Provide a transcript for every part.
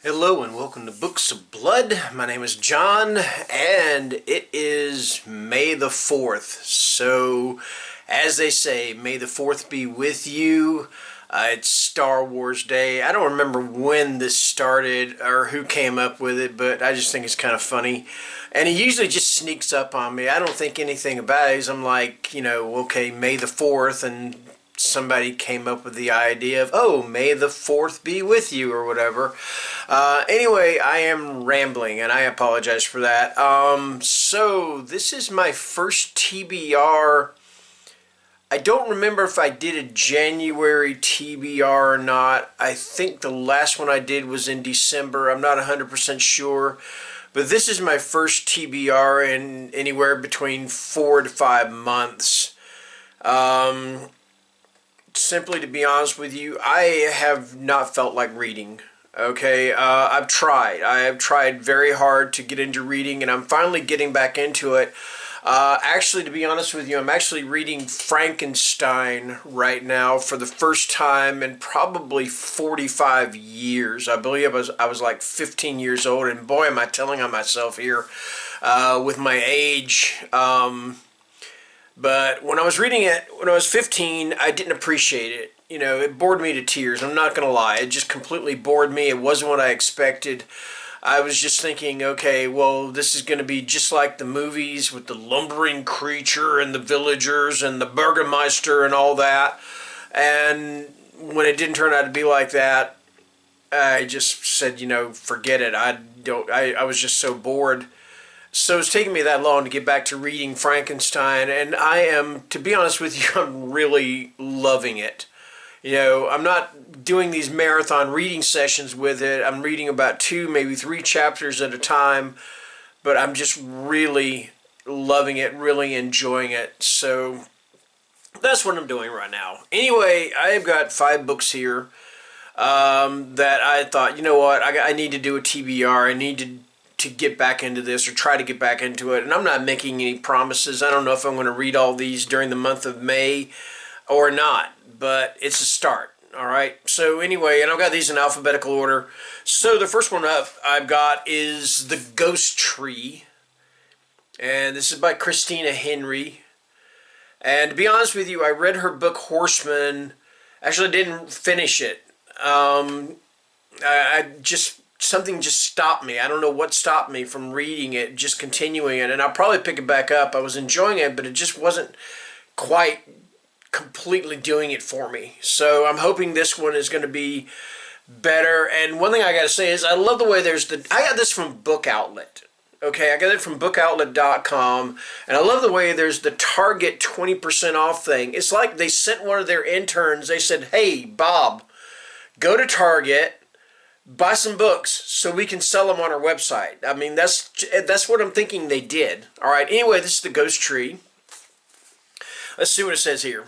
Hello and welcome to Books of Blood. My name is John and it is May the 4th. So, as they say, May the 4th be with you. It's Star Wars Day. I don't remember when this started or who came up with it, but I just think it's kind of funny. And it usually just sneaks up on me. I don't think anything about it. I'm like, okay, May the 4th, and somebody came up with the idea of, oh, May the 4th be with you or whatever. Anyway, I am rambling and I apologize for that. So this is my first TBR. I don't remember if I did a January TBR or not. I think the last one I did was in December. I'm not 100% sure. But this is my first TBR in anywhere between 4 to 5 months. Simply to be honest with you, I have not felt like reading. Okay, I've tried. I have tried very hard to get into reading, and I'm finally getting back into it. Actually, to be honest with you, I'm actually reading Frankenstein right now for the first time in probably 45 years. I believe I was like 15 years old, and boy, am I telling on myself here with my age. But when I was reading it, when I was 15, I didn't appreciate it. It bored me to tears. I'm not going to lie. It just completely bored me. It wasn't what I expected. I was just thinking, okay, well, this is going to be just like the movies with the lumbering creature and the villagers and the Burgermeister and all that. And when it didn't turn out to be like that, I just said, forget it. I was just so bored. So it's taken me that long to get back to reading Frankenstein, and I am, to be honest with you, I'm really loving it. I'm not doing these marathon reading sessions with it. I'm reading about 2, maybe 3 chapters at a time, but I'm just really loving it, really enjoying it. So that's what I'm doing right now. Anyway, I've got 5 books here that I thought, you know what, I need to do a TBR. I need to get back into this or try to get back into it. And I'm not making any promises. I don't know if I'm going to read all these during the month of May or not, but it's a start. All right. So anyway, and I've got these in alphabetical order. So the first one up I've got is The Ghost Tree. And this is by Christina Henry. And to be honest with you, I read her book Horseman. Actually, didn't finish it. Something just stopped me. I don't know what stopped me from reading it, just continuing it. And I'll probably pick it back up. I was enjoying it, but it just wasn't quite completely doing it for me. So I'm hoping this one is going to be better. And one thing I got to say is I love the way I got this from Book Outlet. Okay, I got it from bookoutlet.com. And I love the way there's the Target 20% off thing. It's like they sent one of their interns. They said, hey, Bob, go to Target, buy some books so we can sell them on our website. I mean, that's what I'm thinking they did. All right. Anyway, this is The Ghost Tree. Let's see what it says here.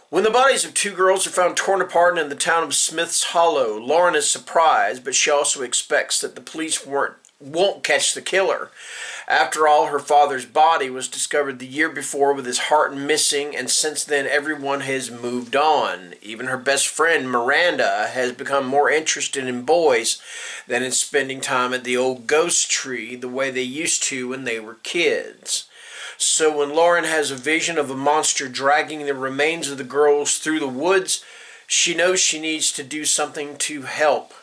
When the bodies of 2 girls are found torn apart in the town of Smith's Hollow, Lauren is surprised, but she also expects that the police won't catch the killer. After all, her father's body was discovered the year before with his heart missing, and since then everyone has moved on. Even her best friend, Miranda, has become more interested in boys than in spending time at the old ghost tree the way they used to when they were kids. So when Lauren has a vision of a monster dragging the remains of the girls through the woods, she knows she needs to do something to help.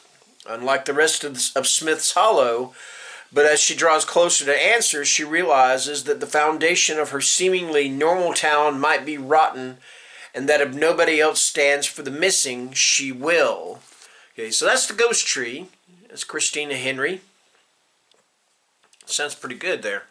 Unlike the rest of Smith's Hollow, but as she draws closer to answers, she realizes that the foundation of her seemingly normal town might be rotten, and that if nobody else stands for the missing, she will. Okay, so that's The Ghost Tree. That's Christina Henry. Sounds pretty good there,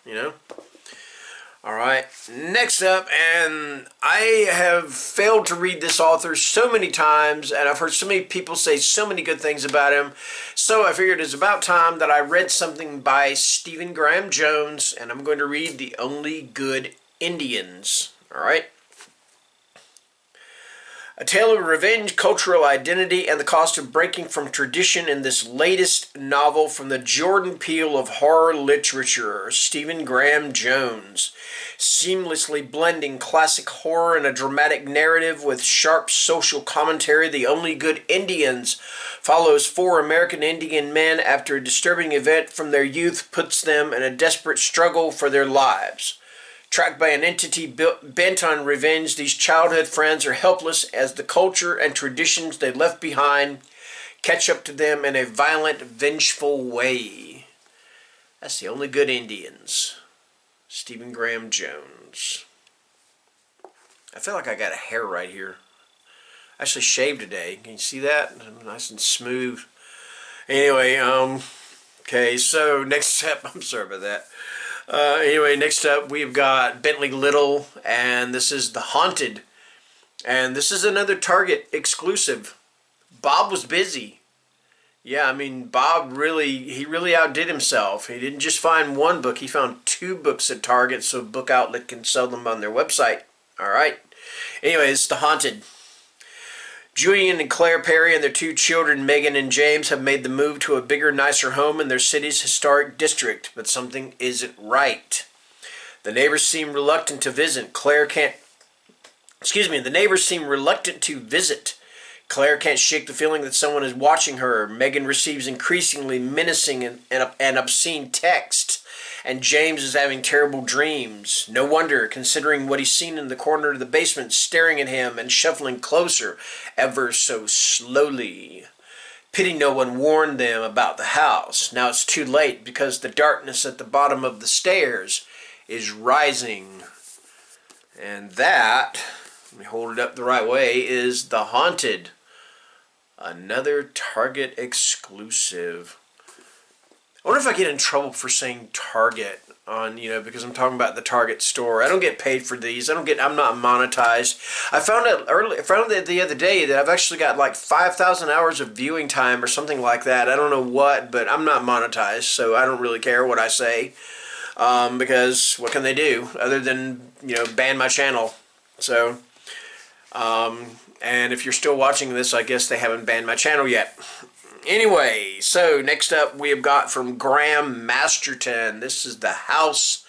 All right, next up, and I have failed to read this author so many times, and I've heard so many people say so many good things about him, so I figured it's about time that I read something by Stephen Graham Jones, and I'm going to read The Only Good Indians. All right. A tale of revenge, cultural identity, and the cost of breaking from tradition in this latest novel from the Jordan Peele of horror literature, Stephen Graham Jones. Seamlessly blending classic horror and a dramatic narrative with sharp social commentary, The Only Good Indians follows four American Indian men after a disturbing event from their youth puts them in a desperate struggle for their lives. Tracked by an entity bent on revenge, these childhood friends are helpless as the culture and traditions they left behind catch up to them in a violent, vengeful way. That's The Only Good Indians. Stephen Graham Jones. I feel like I got a hair right here. I actually shaved today. Can you see that? Nice and smooth. Anyway, okay, so next up, I'm sorry about that. Anyway, next up we've got Bentley Little, and this is The Haunted. And this is another Target exclusive. Bob was busy. Yeah, I mean, Bob really outdid himself. He didn't just find one book, he found two books at Target so a book outlet can sell them on their website. Alright. Anyway, it's The Haunted. Julian and Claire Perry and their two children, Megan and James, have made the move to a bigger, nicer home in their city's historic district, but something isn't right. The neighbors seem reluctant to visit. The neighbors seem reluctant to visit. Claire can't shake the feeling that someone is watching her. Megan receives increasingly menacing and obscene texts, and James is having terrible dreams. No wonder, considering what he's seen in the corner of the basement staring at him and shuffling closer, ever so slowly. Pity no one warned them about the house. Now it's too late because the darkness at the bottom of the stairs is rising. And that, let me hold it up the right way, is The Haunted. Another Target exclusive. I wonder if I get in trouble for saying Target on, because I'm talking about the Target store. I don't get paid for these. I'm not monetized. I found out the other day that I've actually got like 5,000 hours of viewing time or something like that. I don't know what, but I'm not monetized, so I don't really care what I say. Because what can they do other than, ban my channel? So, and if you're still watching this, I guess they haven't banned my channel yet. Anyway, so next up we have got from Graham Masterton. This is The House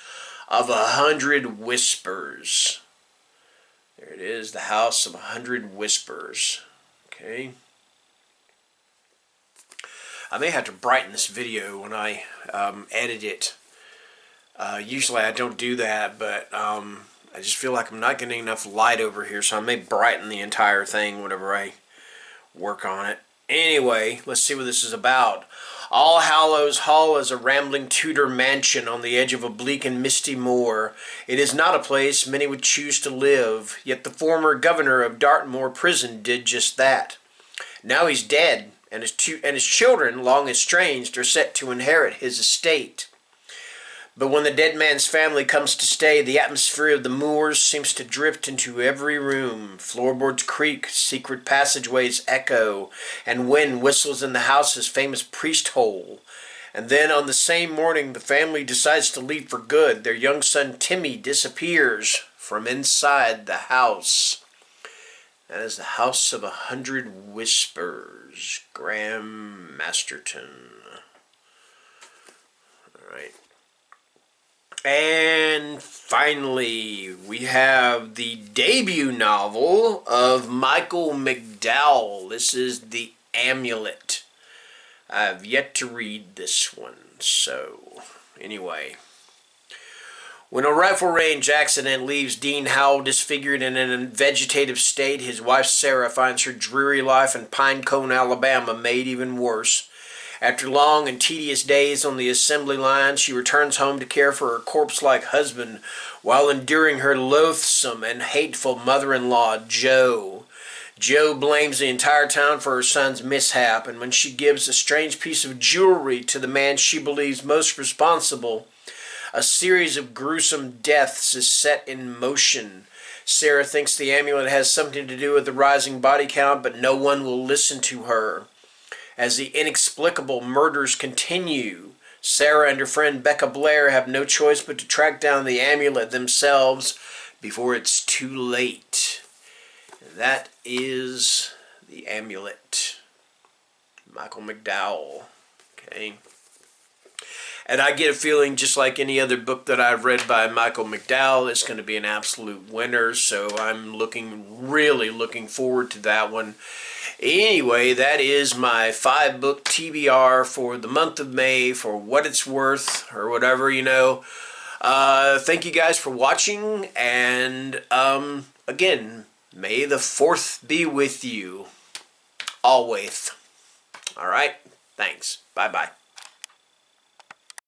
of 100 Whispers. There it is, The House of 100 Whispers. Okay. I may have to brighten this video when I edit it. Usually I don't do that, but I just feel like I'm not getting enough light over here, so I may brighten the entire thing whenever I work on it. Anyway, let's see what this is about. All Hallows Hall is a rambling Tudor mansion on the edge of a bleak and misty moor. It is not a place many would choose to live, yet the former governor of Dartmoor prison did just that. Now he's dead, and his children, long estranged, are set to inherit his estate. But when the dead man's family comes to stay, the atmosphere of the moors seems to drift into every room. Floorboards creak, secret passageways echo, and wind whistles in the house's famous priest hole. And then on the same morning, the family decides to leave for good. Their young son Timmy disappears from inside the house. That is The House of 100 Whispers. Graham Masterton. All right. And finally, we have the debut novel of Michael McDowell. This is The Amulet. I've yet to read this one, so anyway. When a rifle range accident leaves Dean Howell disfigured and in a vegetative state, his wife Sarah finds her dreary life in Pinecone, Alabama made even worse. After long and tedious days on the assembly line, she returns home to care for her corpse-like husband while enduring her loathsome and hateful mother-in-law, Jo. Jo blames the entire town for her son's mishap, and when she gives a strange piece of jewelry to the man she believes most responsible, a series of gruesome deaths is set in motion. Sarah thinks the amulet has something to do with the rising body count, but no one will listen to her. As the inexplicable murders continue, Sarah and her friend Becca Blair have no choice but to track down the amulet themselves before it's too late. That is The Amulet, Michael McDowell. Okay. And I get a feeling, just like any other book that I've read by Michael McDowell, it's going to be an absolute winner. So I'm really looking forward to that one. Anyway, that is my 5-book TBR for the month of May, for what it's worth, or whatever, you know. Thank you guys for watching, and again, may the 4th be with you always. All right, thanks. Bye-bye.